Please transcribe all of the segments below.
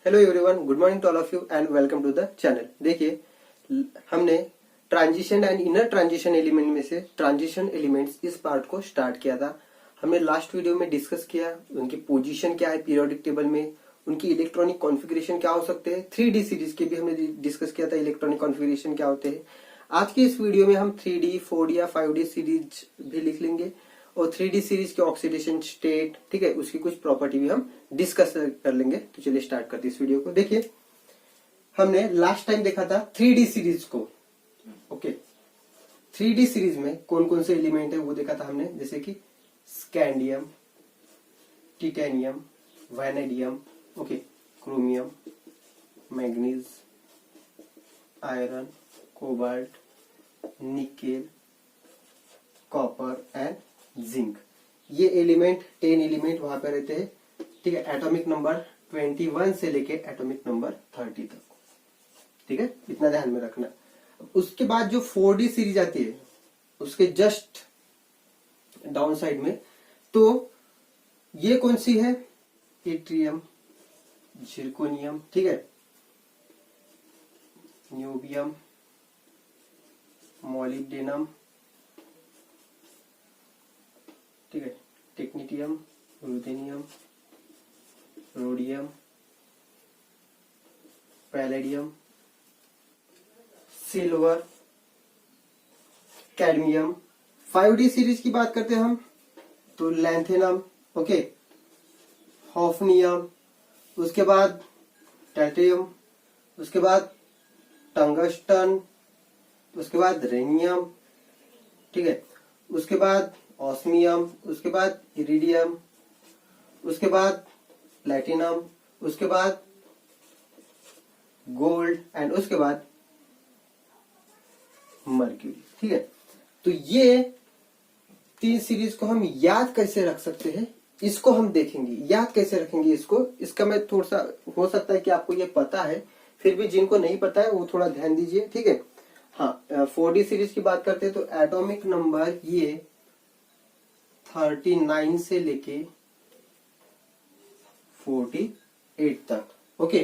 Hello everyone, good morning to all of you and welcome to the channel. देखिए, हमने transition and inner transition element में से transition elements इस part को start किया था। हमने लास्ट वीडियो में डिस्कस किया उनकी पोजीशन क्या है पीरियोडिक टेबल में, उनकी इलेक्ट्रॉनिक कॉन्फ़िगरेशन क्या हो सकते हैं। 3D सीरीज के भी हमने डिस्कस किया था इलेक्ट्रॉनिक कॉन्फ़िगरेशन क्या होते हैं। आज की इस वीडियो में हम 3D, 4D या 5D सीरीज भी लिख लेंगे और 3D सीरीज के ऑक्सीडेशन स्टेट, ठीक है, उसकी कुछ प्रॉपर्टी भी हम डिस्कस कर लेंगे। तो चलिए स्टार्ट करते हैं इस वीडियो को। देखिए, हमने लास्ट टाइम देखा था 3D सीरीज को। ओके, 3D सीरीज में कौन कौन से एलिमेंट है वो देखा था हमने, जैसे कि scandium, titanium, vanadium, okay, chromium, manganese, iron, cobalt, nickel, copper and zinc. ये एलिमेंट 10 एलिमेंट वहां पे रहते हैं, ठीक है। एटॉमिक नंबर 21 से लेके एटॉमिक नंबर 30 तक, ठीक है, इतना ध्यान में रखना। उसके बाद जो 4D सीरीज आती है उसके जस्ट डाउन साइड में, तो ये कौन सी है, इट्रियम, जिरकोनियम, ठीक है, न्यूबियम, मॉलिब्डेनम, ठीक है, technetium, ruthenium, rhodium, palladium, silver, cadmium. 5D series की बात करते हैं हम तो लैंथेनम, ओके, हॉफनियम, उसके बाद टाइटेनियम, उसके बाद टंगस्टन, उसके बाद रेनियम, ठीक है, उसके बाद ऑस्मियम, उसके बाद इरिडियम, उसके बाद प्लैटिनम, उसके बाद गोल्ड एंड उसके बाद मर्क्यूरी, ठीक है। तो ये 3 सीरीज को हम याद कैसे रख सकते हैं, इसको हम देखेंगे। याद कैसे रखेंगे इसको, इसका मैं थोड़ा सा, हो सकता है कि आपको ये पता है, फिर भी जिनको नहीं पता है वो थोड़ा ध्यान दीजिए, ठीक है। हाँ, 4D सीरीज की बात करते हैं तो एटॉमिक नंबर ये 39 से लेके 48 तक, ओके।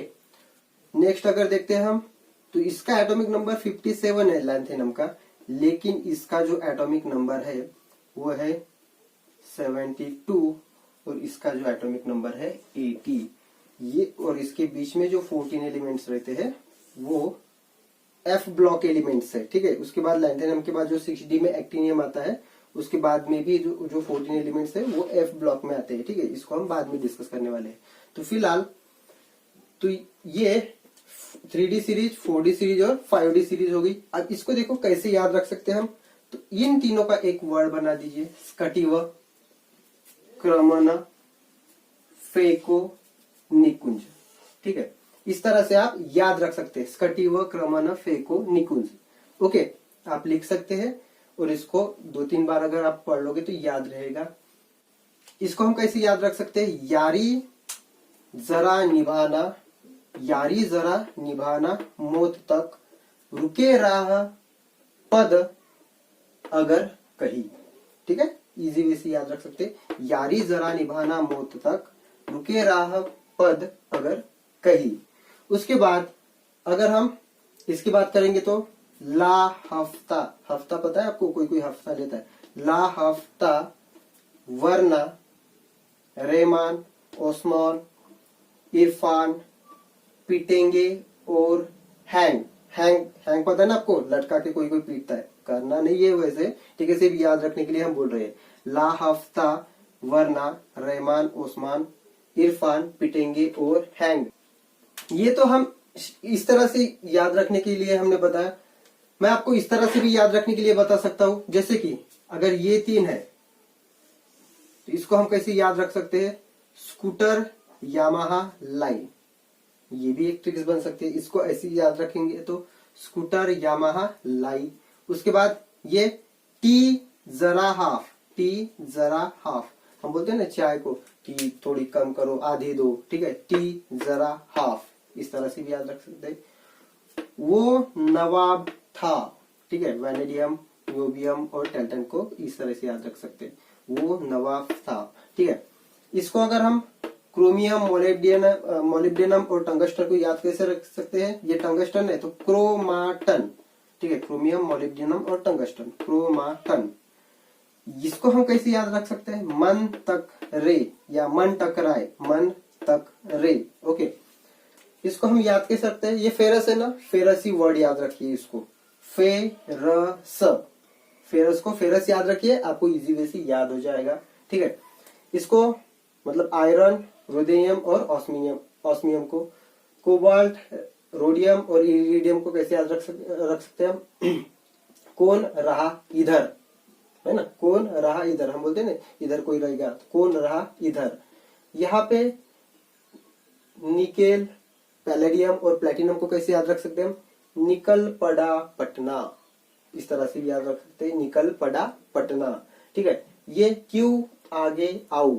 नेक्स्ट अगर देखते हैं हम तो इसका एटॉमिक नंबर 57 है लैंथेनम का, लेकिन इसका जो एटॉमिक नंबर है वो है 72 और इसका जो एटॉमिक नंबर है 80। ये और इसके बीच में जो 14 एलिमेंट्स रहते हैं वो F ब्लॉक एलिमेंट्स है, ठीक है। उसके बाद लैंथेनम के बाद जो 6D में एक्टिनियम आता है, उसके बाद में भी जो 14 एलिमेंट्स है वो F ब्लॉक में आते हैं, ठीक है। इसको हम बाद में डिस्कस करने वाले हैं। तो फिलहाल तो ये 3D सीरीज, 4D सीरीज और 5D सीरीज होगी। अब इसको देखो कैसे याद रख सकते हैं हम, तो इन तीनों का एक वर्ड बना दीजिए, स्कटिव, क्रमन, फेको, निकुंज, ठीक है। इस तरह से आप याद रख सकते हैं, स्कटिव, क्रमन, फेको, निकुंज, ओके, आप लिख सकते हैं। और इसको 2-3 बार अगर आप पढ़ लोगे तो याद रहेगा। इसको हम कैसे याद रख सकते हैं, यारी जरा निभाना, यारी जरा निभाना मौत तक, रुके राह पद अगर कही, ठीक है। इजी वे से याद रख सकते हैं, यारी जरा निभाना मौत तक, रुके राह पद अगर कही। उसके बाद अगर हम इसकी बात करेंगे तो ला हफ्ता, हफ्ता पता है आपको, कोई कोई हफ्ता लेता है, ला हफ्ता, वरना, रेमान, ओस्मान, इरफान, पिटेंगे और हैंग। हैंग पता है ना आपको, लटका के कोई कोई पीटता है, करना नहीं है वैसे, ठीक है, सिर्फ याद रखने के लिए हम बोल रहे हैं। ला हफ्ता, वरना, रहमान, ओस्मान, इरफान, पिटेंगे और हैंग। ये तो हम इस तरह से याद रखने के लिए हमने बताया। मैं आपको इस तरह से भी याद रखने के लिए बता सकता हूं, जैसे कि अगर ये 3 है तो इसको हम कैसे याद रख सकते हैं, स्कूटर, यामाहा, लाई, ये भी एक ट्रिक्स बन सकती है। इसको ऐसे याद रखेंगे तो स्कूटर, यामाहा, लाई। उसके बाद ये टी जरा हाफ, टी जरा हाफ, हम बोलते हैं ना चाय को, टी थोड़ी कम करो, आधी दो, ठीक है, टी जरा हाफ, इस तरह से भी याद रख सकते हैं। वो नवाब था, ठीक है, वैनेडियम, न्यूबियम और टैल्टन को इस तरह से याद रख सकते हैं, वो नवाब था, ठीक है। इसको अगर हम क्रोमियम, मोलिब्डेनम और टंगस्टन को याद कैसे रख सकते हैं? ये टंगस्टन है तो क्रोमाटन, ठीक है, क्रोमियम, मोलिब्डेनम और टंगस्टन, क्रोमाटन। इसको हम कैसे याद रख सकते हैं? मन तक रे या मन टकराए, मन तक रे। ओके, इसको हम याद कैसे रखते हैं? ये फेरस है ना, फेरस ही वर्ड याद रखिए इसको, फेरस, फेरस को फेरस याद रखिए, आपको इजी वे से याद हो जाएगा। ठीक है, इसको मतलब आयरन, रोडियम और ऑस्मियम को, कोबाल्ट, रोडियम और इरिडियम को कैसे याद रख सकते हैं हम? कौन रहा इधर, है ना, कौन रहा इधर, हम बोलते हैं ना इधर कोई रहेगा, कौन रहा इधर। यहाँ पे निकेल, पैलेडियम और प्लेटिनम को कैसे याद रख सकते हैं हम? निकल पड़ा पटना, इस तरह से याद रख सकते हैं, निकल पड़ा पटना। ठीक है, ये क्यों आगे आऊ,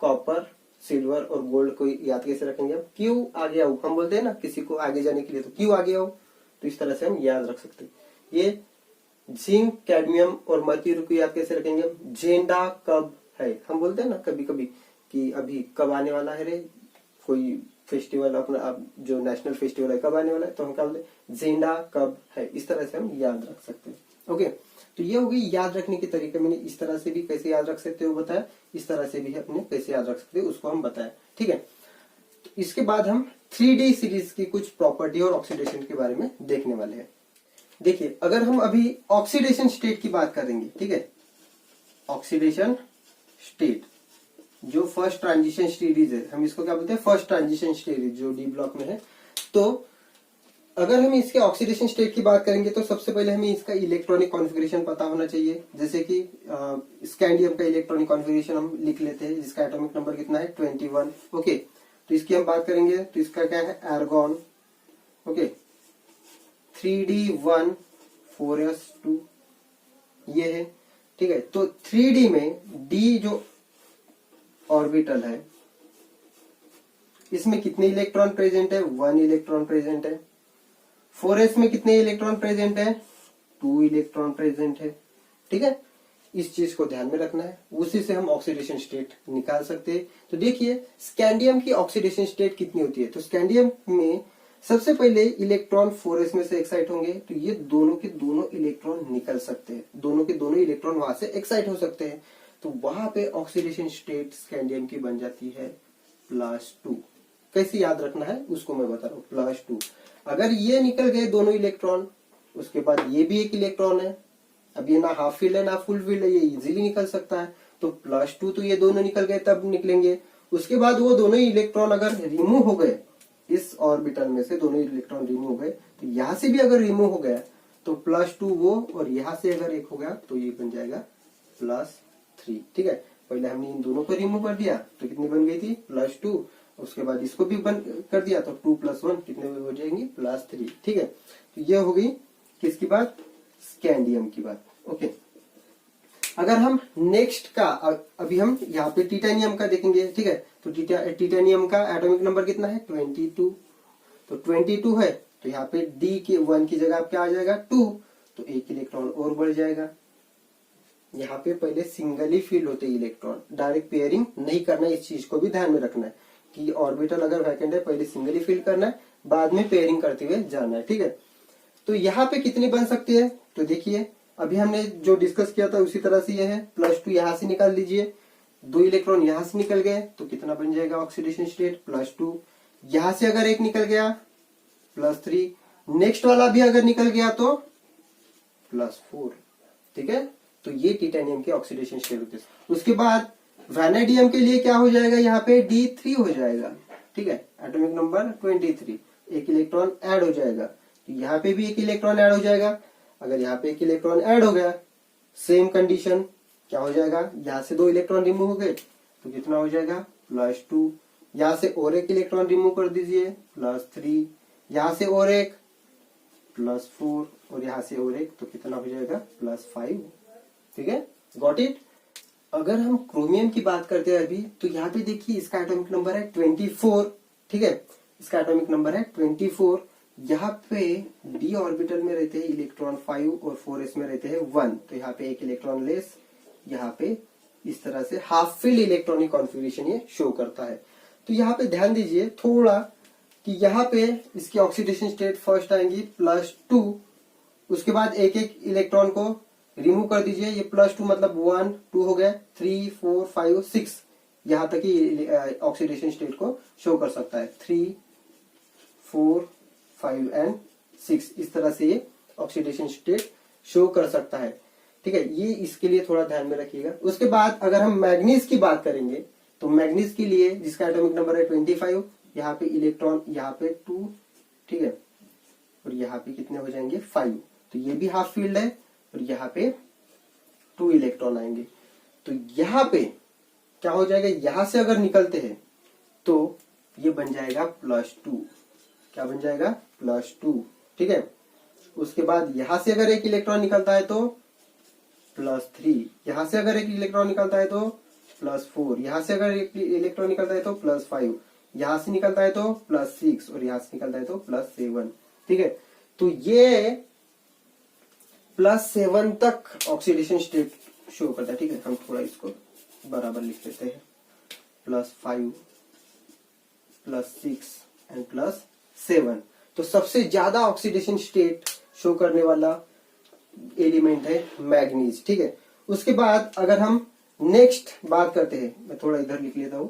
कॉपर, सिल्वर और गोल्ड को याद कैसे रखेंगे हम? क्यों आगे आऊ, हम बोलते हैं ना किसी को आगे जाने के लिए, तो क्यों आगे आऊ, तो इस तरह से हम याद रख सकते हैं। ये जिंक, कैडमियम और मर्क्यूरी को याद कैसे रखेंगे हम? झेंडा कब है, हम बोलते हैं ना कभी कभी कि अभी कब आने वाला है रे, कोई फेस्टिवल अपना, अब जो नेशनल फेस्टिवल है कब आने वाला है, तो हम क्या बोलते हैं? झेंडा कब है। इस तरह से हम याद रख सकते हैं। ओके, तो ये हो गई याद रखने के तरीके। मैंने इस तरह से भी कैसे याद रख सकते हो बताया, इस तरह से भी अपने कैसे याद रख सकते हो उसको हम बताया। ठीक है, तो इसके बाद हम 3D सीरीज की कुछ प्रॉपर्टी और ऑक्सीडेशन के बारे में देखने वाले हैं। देखिए, अगर हम अभी ऑक्सीडेशन स्टेट की बात करेंगे, ठीक है, ऑक्सीडेशन स्टेट जो फर्स्ट ट्रांजिशन स्टेज है, हम इसको क्या बोलते हैं? फर्स्ट ट्रांजिशन स्टेज, जो डी ब्लॉक में है। तो अगर हम इसके ऑक्सीडेशन स्टेट की बात करेंगे तो सबसे पहले हमें इसका इलेक्ट्रॉनिक कॉन्फ़िगरेशन पता होना चाहिए। जैसे कि स्कैंडियम का इलेक्ट्रॉनिक कॉन्फ़िगरेशन हम लिख लेते हैं, जिसका एटॉमिक नंबर कितना है? 21। ओके, तो इसकी हम बात करेंगे तो इसका क्या है? आर्गॉन। ओके, 3D1 4s2 ये है। ठीक है, तो 3D में D जो ऑर्बिटल है, इसमें कितने इलेक्ट्रॉन प्रेजेंट है? 1 इलेक्ट्रॉन प्रेजेंट है। 4s में कितने इलेक्ट्रॉन प्रेजेंट है? 2 इलेक्ट्रॉन प्रेजेंट है। ठीक है, इस चीज को ध्यान में रखना है, उसी से हम ऑक्सीडेशन स्टेट निकाल सकते हैं। तो देखिए, स्कैंडियम की ऑक्सीडेशन स्टेट कितनी होती है? तो स्कैंडियम में सबसे पहले इलेक्ट्रॉन 4s में से एक्साइट होंगे, तो ये दोनों के दोनों इलेक्ट्रॉन निकल सकते हैं, दोनों के दोनों इलेक्ट्रॉन वहां से एक्साइट हो सकते हैं। तो वहां पे ऑक्सीडेशन स्टेट स्कैंडियम की बन जाती है +2। कैसे याद रखना है उसको मैं बता रहा हूँ, +2। अगर ये निकल गए दोनों इलेक्ट्रॉन, उसके बाद ये भी एक इलेक्ट्रॉन है, अब ये ना हाफ फील्ड है ना फुल फील्ड है, ये इजीली निकल सकता है, तो +2 तो ये दोनों निकल गए तब निकलेंगे। उसके बाद वो दोनों इलेक्ट्रॉन अगर रिमूव हो गए, इस ऑर्बिटल में से दोनों इलेक्ट्रॉन रिमूव हो गए, तो यहां से भी अगर रिमूव हो गया तो +2 वो, और यहां से अगर एक हो गया तो ये बन जाएगा +3। ठीक है, पहले हमने इन दोनों को रिमूव कर दिया तो कितनी बन गई थी? +2। उसके बाद इसको भी बंद कर दिया तो 2 + 1 कितने हो जाएंगे? +3। ठीक है, तो ये हो गई किसकी बात? स्कैंडियम की बात। ओके, अगर हम नेक्स्ट का अभी हम यहाँ पे टिटेनियम का देखेंगे। ठीक है, तो टिटेनियम का एटॉमिक नंबर कितना है? 22। तो 22 है, तो यहाँ पे D के 1 की जगह क्या आ जाएगा? 2, तो एक इलेक्ट्रॉन और बढ़ जाएगा। यहाँ पे पहले सिंगली फील होते इलेक्ट्रॉन, डायरेक्ट पेयरिंग नहीं करना है, इस चीज को भी ध्यान में रखना है कि ऑर्बिटल अगर वैकेंट है पहले सिंगली फिल करना है, बाद में पेयरिंग करते हुए जाना है। ठीक है, तो यहाँ पे कितनी बन सकती है? तो देखिए, अभी हमने जो डिस्कस किया था उसी तरह से ये है, +2 यहां से निकाल लीजिए, 2 इलेक्ट्रॉन यहां से निकल गए तो कितना बन जाएगा ऑक्सीडेशन स्टेट? +2। यहां से अगर एक निकल गया +3, नेक्स्ट वाला भी अगर निकल गया तो +4। ठीक है, तो ये टिटेनियम के ऑक्सीडेशन स्टेट होते हैं। उसके बाद वैनेडियम के लिए क्या हो जाएगा? यहाँ पे D3 हो जाएगा। ठीक है, एटॉमिक नंबर 23, एक इलेक्ट्रॉन ऐड हो जाएगा, तो यहाँ पे भी एक इलेक्ट्रॉन ऐड हो जाएगा। अगर यहाँ पे एक इलेक्ट्रॉन ऐड हो गया, सेम कंडीशन क्या हो जाएगा? यहाँ से 2 इलेक्ट्रॉन रिमूव हो गए तो कितना हो जाएगा? +2। यहाँ से और एक इलेक्ट्रॉन रिमूव कर दीजिए, +3। यहाँ से और एक, +4, और यहाँ से और एक, तो कितना हो जाएगा? +5। ठीक है, गॉट इट। अगर हम क्रोमियम की बात करते हैं अभी, तो यहाँ पे देखिए इसका एटॉमिक नंबर है 24। ठीक है, इसका एटॉमिक नंबर है 24। यहाँ पे D ऑर्बिटल में रहते हैं इलेक्ट्रॉन 5 और 4s में रहते हैं 1, तो यहाँ पे एक इलेक्ट्रॉन लेस, यहाँ पे इस तरह से हाफ फील्ड इलेक्ट्रॉनिक कॉन्फ़िगरेशन ये शो करता है। तो यहाँ पे ध्यान दीजिए थोड़ा कि यहाँ पे इसकी ऑक्सीडेशन स्टेट फर्स्ट आएंगी +2, उसके बाद एक एक इलेक्ट्रॉन को रिमूव कर दीजिए, ये +2 मतलब 1 2 हो गया, 3 4 5 6 यहाँ तक ही ऑक्सीडेशन स्टेट को शो कर सकता है। 3 4 5 एंड 6 इस तरह से ये ऑक्सीडेशन स्टेट शो कर सकता है। ठीक है, ये इसके लिए थोड़ा ध्यान में रखिएगा। उसके बाद अगर हम मैग्नीज की बात करेंगे तो मैग्नीज के लिए जिसका एटॉमिक नंबर है 25, यहाँ पे इलेक्ट्रॉन यहाँ पे 2, ठीक है, और यहाँ पे कितने हो जाएंगे 5, तो ये भी हाफ फील्ड है और यहाँ पे 2 इलेक्ट्रॉन आएंगे। तो यहाँ पे क्या हो जाएगा, यहां से अगर निकलते हैं तो ये बन जाएगा +2, क्या बन जाएगा +2, ठीक है। उसके बाद यहां से अगर एक इलेक्ट्रॉन निकलता है तो +3, यहां से अगर एक इलेक्ट्रॉन निकलता है तो +4, यहां से अगर एक इलेक्ट्रॉन निकलता है तो +5, यहां से निकलता है तो +6 और यहां से निकलता है तो +7, ठीक है। तो ये +7 तक ऑक्सीडेशन स्टेट शो करता है। ठीक है, हम थोड़ा इसको बराबर लिख लेते हैं, +5 +6 एंड +7। तो सबसे ज्यादा ऑक्सीडेशन स्टेट शो करने वाला एलिमेंट है मैग्नीज। ठीक है, उसके बाद अगर हम नेक्स्ट बात करते हैं, मैं थोड़ा इधर लिख लेता हूं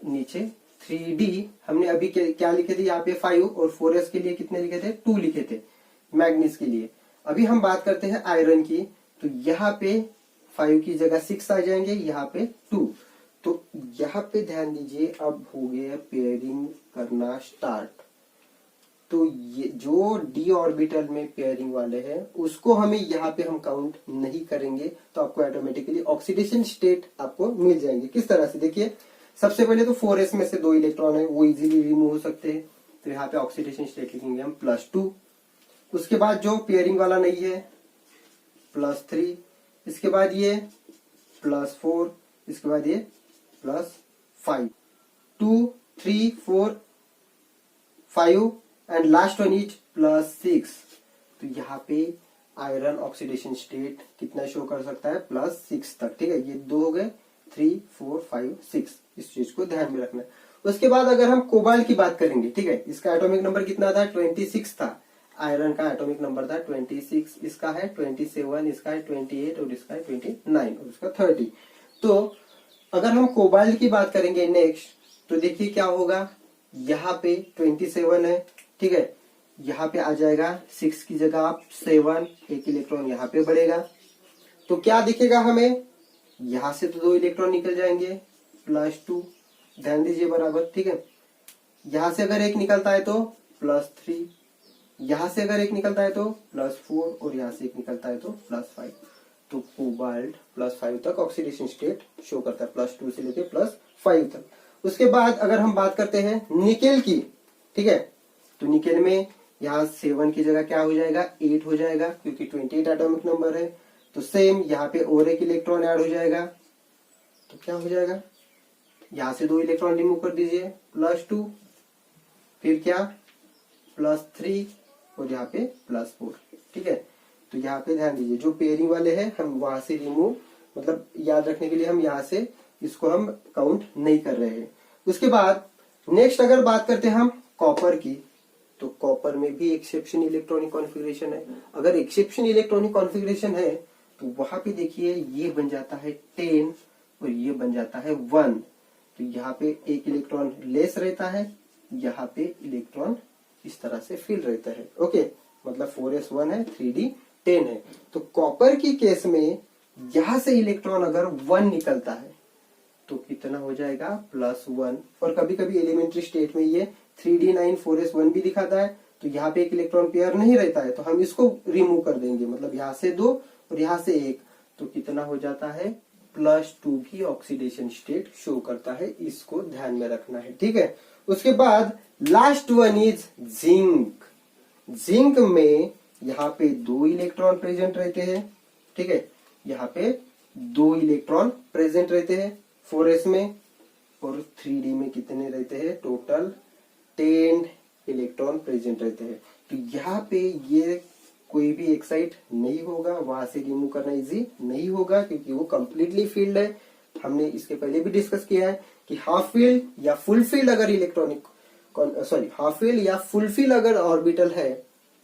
नीचे, 3D हमने अभी क्या लिखे थे, यहाँ पे 5 और 4s के लिए कितने लिखे थे, 2 लिखे थे मैग्नीज के लिए। अभी हम बात करते हैं आयरन की, तो यहाँ पे 5 की जगह 6 आ जाएंगे, यहाँ पे 2। तो यहाँ पे ध्यान दीजिए, अब हो गया पेयरिंग करना स्टार्ट। तो ये जो d ऑर्बिटल में पेयरिंग वाले हैं उसको हमें यहाँ पे हम काउंट नहीं करेंगे, तो आपको ऑटोमेटिकली ऑक्सीडेशन स्टेट आपको मिल जाएंगे। किस तरह से, देखिए सबसे पहले तो 4s में से 2 इलेक्ट्रॉन है वो इजीली रिमूव हो सकते हैं, तो यहाँ पे ऑक्सीडेशन स्टेट लिखेंगे हम +2। उसके बाद जो पेयरिंग वाला नहीं है +3, इसके बाद ये +4, इसके बाद ये +5, 2 3 4 5 एंड लास्ट वन इज +6। तो यहाँ पे आयरन ऑक्सीडेशन स्टेट कितना शो कर सकता है, +6 तक। ठीक है, ये 2 हो गए, 3 4 5 6, इस चीज को ध्यान में रखना है। उसके बाद अगर हम कोबाल्ट की बात करेंगे, ठीक है, इसका एटॉमिक नंबर कितना था, 26 था। आयरन का एटॉमिक नंबर था 26, इसका है 27, इसका है 28 और इसका है 29 और इसका 30। तो अगर हम कोबाल्ट की बात करेंगे नेक्स्ट, तो देखिए क्या होगा, यहाँ पे 27 है, ठीक है, यहाँ पे आ जाएगा 6 की जगह आप 7, एक इलेक्ट्रॉन यहाँ पे बढ़ेगा, तो क्या दिखेगा हमें, यहाँ से तो 2 इलेक्ट्रॉन निकल जाएंगे +2, ध्यान दीजिए बराबर। ठीक है, यहाँ से अगर एक निकलता है तो +3, यहां से अगर एक निकलता है तो +4 और यहां से एक निकलता है तो +5। तो कोबाल्ट +5 तक ऑक्सीडेशन स्टेट शो करता है, +2 से लेके +5 तक। उसके बाद अगर हम बात करते हैं निकेल की, ठीक है, तो निकेल में यहाँ 7 की जगह क्या हो जाएगा, 8 हो जाएगा, क्योंकि 28 एटॉमिक नंबर है। तो सेम यहाँ पे और एक इलेक्ट्रॉन ऐड हो जाएगा, तो क्या हो जाएगा, यहाँ से 2 इलेक्ट्रॉन रिमूव कर दीजिए, +2, फिर क्या +3 और यहाँ पे +4। ठीक है, तो यहाँ पे ध्यान दीजिए जो पेयरिंग वाले हैं हम वहां से रिमूव, मतलब याद रखने के लिए हम यहाँ से इसको हम काउंट नहीं कर रहे हैं। उसके बाद नेक्स्ट अगर बात करते हैं हम कॉपर की, तो कॉपर में भी एक्सेप्शन इलेक्ट्रॉनिक कॉन्फ़िगरेशन है। अगर एक्सेप्शन इलेक्ट्रॉनिक कॉन्फ़िगरेशन है तो वहां पे देखिए ये बन जाता है 10 और ये बन जाता है 1। तो यहाँ पे एक इलेक्ट्रॉन लेस रहता है, यहाँ पे इलेक्ट्रॉन इस तरह से फिल रहता है। ओके, मतलब 4s1 है, 3d 10 है। तो कॉपर की केस में यहां से इलेक्ट्रॉन अगर 1 निकलता है तो कितना हो जाएगा, +1। और कभी कभी एलिमेंट्री स्टेट में ये 3d9 4s1 भी दिखाता है, तो यहाँ पे एक इलेक्ट्रॉन पेयर नहीं रहता है, तो हम इसको रिमूव कर देंगे, मतलब यहाँ से 2 और यहाँ से 1, तो कितना हो जाता है, +2 भी ऑक्सीडेशन स्टेट शो करता है। इसको ध्यान में रखना है। ठीक है, उसके बाद last one is zinc. Zinc में यहाँ पे 2 इलेक्ट्रॉन प्रेजेंट रहते हैं। ठीक है, यहाँ पे 2 इलेक्ट्रॉन प्रेजेंट रहते हैं 4s में, और 3d में कितने रहते हैं, टोटल 10 इलेक्ट्रॉन प्रेजेंट रहते हैं। तो यहाँ पे ये कोई भी एक्साइट नहीं होगा, वहां से रिमूव करना इजी नहीं होगा, क्योंकि वो कंप्लीटली फील्ड है। हमने इसके पहले भी डिस्कस किया है कि हाफ फील्ड या फुल फील्ड अगर हाफ फील्ड या फुल फील्ड अगर ऑर्बिटल है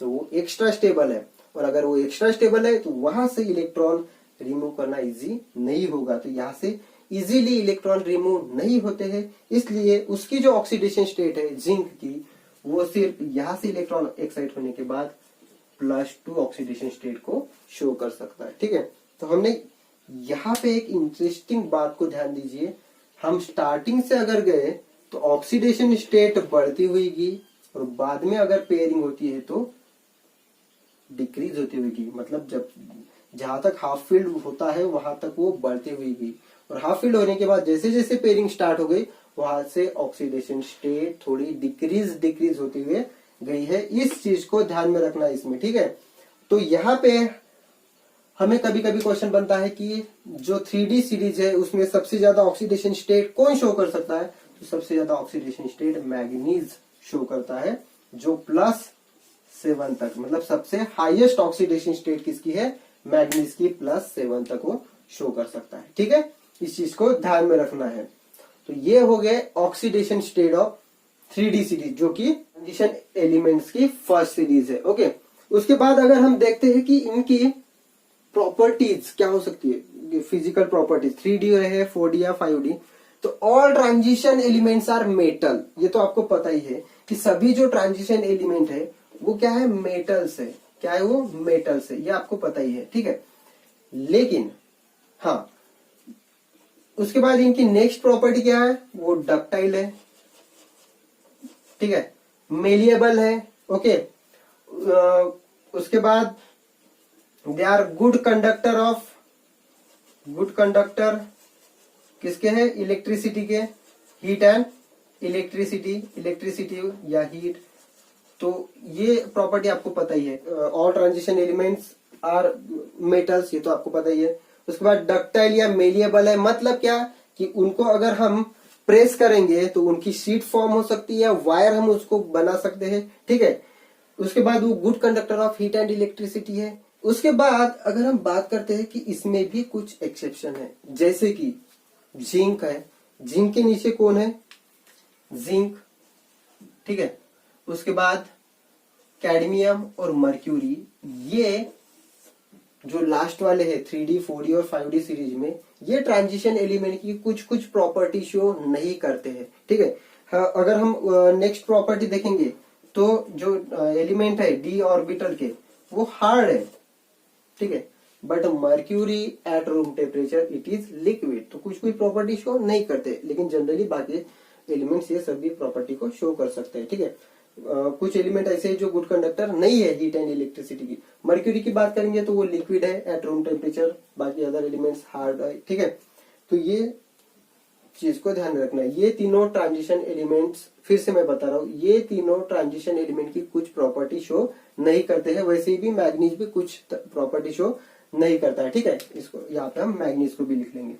तो वो एक्स्ट्रा स्टेबल है, और अगर वो एक्स्ट्रा स्टेबल है तो वहां से इलेक्ट्रॉन रिमूव करना इजी नहीं होगा। तो यहाँ से इजीली इलेक्ट्रॉन रिमूव नहीं होते हैं, इसलिए उसकी जो ऑक्सीडेशन स्टेट है जिंक की, वो सिर्फ यहाँ से इलेक्ट्रॉन एक्साइट होने के बाद +2 ऑक्सीडेशन स्टेट को शो कर सकता है। ठीक है, तो हमने यहाँ पे एक इंटरेस्टिंग बात को ध्यान दीजिए, हम स्टार्टिंग से अगर गए तो ऑक्सीडेशन स्टेट बढ़ती हुई गई, और बाद में अगर पेयरिंग होती है तो डिक्रीज होती हुई गई। मतलब जब जहां तक हाफ फील्ड होता है वहां तक वो बढ़ती हुई गई, और हाफ फील्ड होने के बाद जैसे जैसे पेयरिंग स्टार्ट हो गई वहां से ऑक्सीडेशन स्टेट थोड़ी डिक्रीज होती हुई गई है। इस चीज को ध्यान में रखना इसमें। ठीक है, तो यहाँ पे हमें कभी कभी क्वेश्चन बनता है कि जो 3D सीरीज है उसमें सबसे ज्यादा ऑक्सीडेशन स्टेट कौन शो कर सकता है, तो सबसे ज्यादा ऑक्सीडेशन स्टेट मैग्नीज शो करता है, जो +7 तक, मतलब सबसे हाईएस्ट ऑक्सीडेशन स्टेट किसकी है, मैग्नीज की, +7 तक वो शो कर सकता है। ठीक है, इस चीज को ध्यान में रखना है। तो ये हो गए oxidation state of 3D series, जो कि ट्रांजिशन एलिमेंट्स की फर्स्ट सीरीज है। ओके, उसके बाद अगर हम देखते हैं कि इनकी प्रॉपर्टीज क्या हो सकती है, फिजिकल प्रॉपर्टीज 3D रहे, 4D या 5D, तो all transition elements are metal. ये तो आपको पता ही है कि सभी जो ट्रांजिशन एलिमेंट है वो क्या है, मेटल्स है। क्या है वो, मेटल्स है, ये आपको पता ही है। ठीक है, लेकिन हाँ, उसके बाद इनकी नेक्स्ट प्रॉपर्टी क्या है, वो डक्टाइल है। ठीक है, मेलिएबल है। ओके, उसके बाद दे आर गुड कंडक्टर किसके हैं, इलेक्ट्रिसिटी के, हीट एंड इलेक्ट्रिसिटी या हीट। तो ये प्रॉपर्टी आपको पता ही है। All transition elements are metals, ये तो आपको पता ही है। उसके बाद डक्टाइल या मेलिएबल है, मतलब क्या कि उनको अगर हम प्रेस करेंगे तो उनकी शीट फॉर्म हो सकती है, वायर हम उसको बना सकते हैं। ठीक है, उसके बाद वो good conductor of heat and electricity है। उसके बाद अगर हम बात करते हैं कि इसमें भी कुछ एक्सेप्शन है, जैसे कि जिंक है, जिंक के नीचे कौन है, जिंक। ठीक है, उसके बाद कैडमियम और मर्क्यूरी, ये जो लास्ट वाले हैं 3D, 4D और 5D सीरीज में, ये ट्रांजिशन एलिमेंट की कुछ कुछ प्रॉपर्टी शो नहीं करते हैं। ठीक है, अगर हम नेक्स्ट प्रॉपर्टी देखेंगे तो जो एलिमेंट है d ऑर्बिटल के, वो हार्ड है। ठीक है, but mercury at room temperature it is liquid. तो कुछ कुछ प्रॉपर्टी शो नहीं करते, लेकिन जनरली बाकी एलिमेंट्स ये सभी प्रॉपर्टी को शो कर सकते हैं। ठीक है, कुछ एलिमेंट ऐसे हैं जो गुड कंडक्टर नहीं है हीट एंड इलेक्ट्रिसिटी की। मर्क्यूरी की बात करेंगे तो वो लिक्विड है एट रूम टेम्परेचर, बाकी अदर एलिमेंट्स हार्ड है। ठीक है, तो ये चीज को ध्यान में रखना है। ये तीनों ट्रांजिशन एलिमेंट्स, फिर से मैं बता रहा हूँ, ये तीनों ट्रांजिशन एलिमेंट की कुछ प्रॉपर्टी शो नहीं करते हैं। वैसे भी मैग्नीज भी कुछ प्रॉपर्टी शो नहीं करता है। ठीक है, इसको यहाँ पे हम मैग्नीज को भी लिख लेंगे।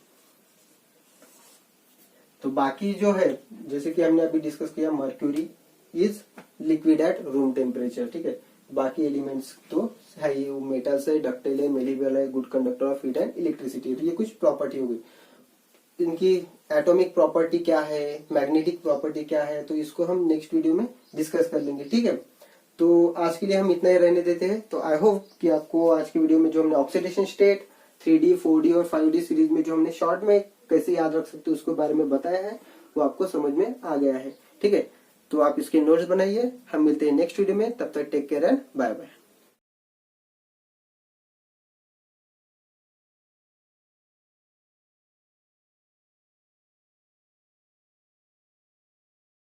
तो बाकी जो है, जैसे कि हमने अभी डिस्कस किया, mercury is liquid at room temperature. ठीक है, बाकी एलिमेंट्स तो है ही, मेटल्स है, डक्टाइल है, मेलिएबल है, good conductor of heat and electricity. तो ये कुछ प्रॉपर्टी हो गई। इनकी एटॉमिक प्रॉपर्टी क्या है, मैग्नेटिक प्रॉपर्टी क्या है, तो इसको हम नेक्स्ट वीडियो में डिस्कस कर लेंगे। ठीक है, तो आज के लिए हम इतना ही रहने देते हैं। तो आई होप कि आपको आज की वीडियो में जो हमने ऑक्सीडेशन स्टेट 3D, 4D और 5D सीरीज में जो हमने शॉर्ट में कैसे याद रख सकते हैं उसके बारे में बताया है, वो आपको समझ में आ गया है। ठीक है, तो आप इसके नोट्स बनाइए। हम मिलते हैं नेक्स्ट वीडियो में, तब तक take care and bye bye.